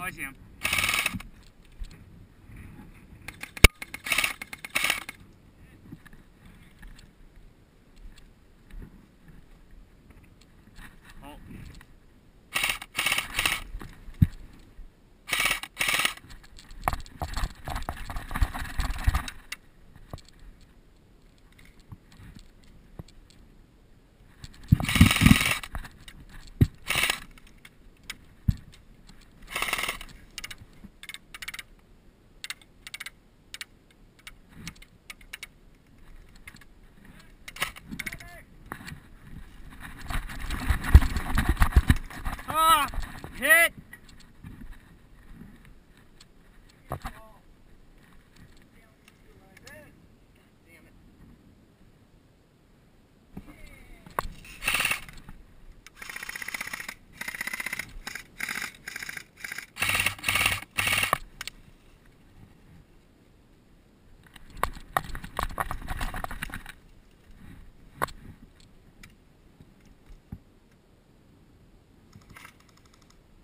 I see him. Oh. Hit!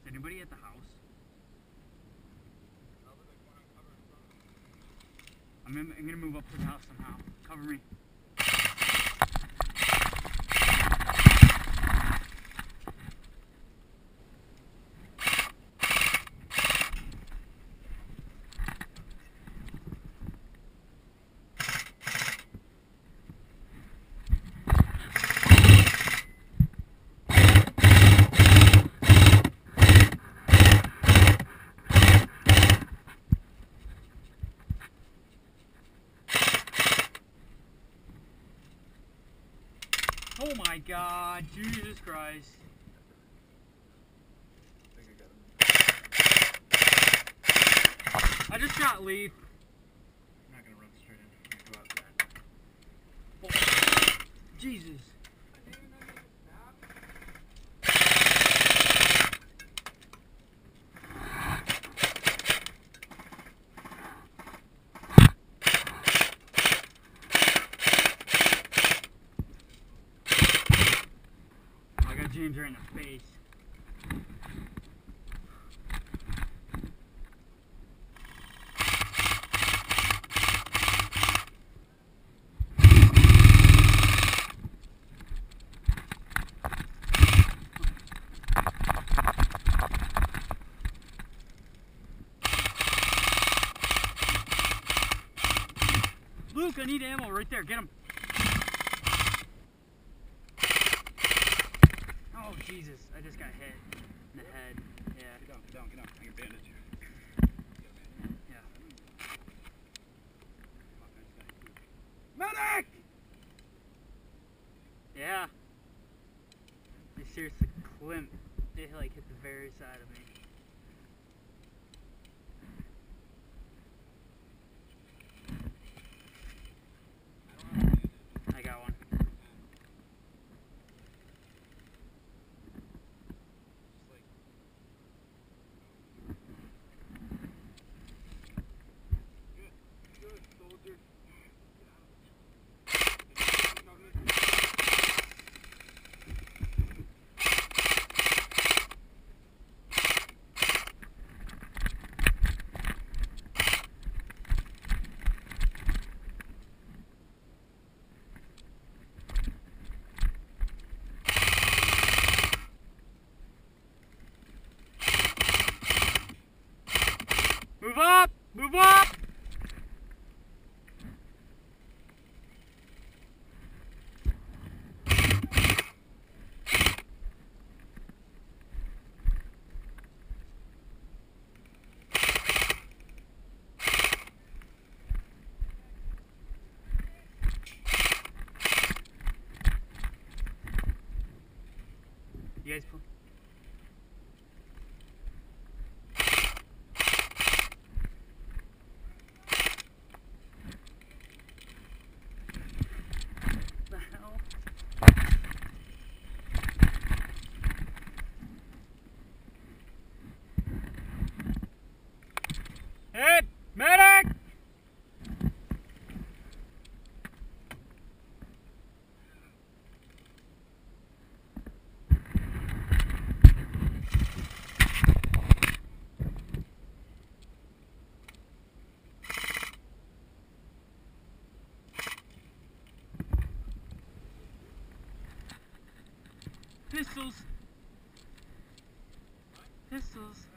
Anybody at the house? I'm gonna move up to the house somehow. Cover me. Oh my God, Jesus Christ. I just got Leaf. I'm not gonna run straight in. Go out that. Oh, Jesus. James right in the face. Luke, I need ammo right there. Get him. Oh, Jesus. I just got hit in the head. Yeah. Get down, get down, get down. I can bandage you. Yeah. Medic! Yeah. They seriously clipped. They like hit the very side of me. I got one. Move up! Move up! You guys pull. Hey, medic! Pistols. Pistols.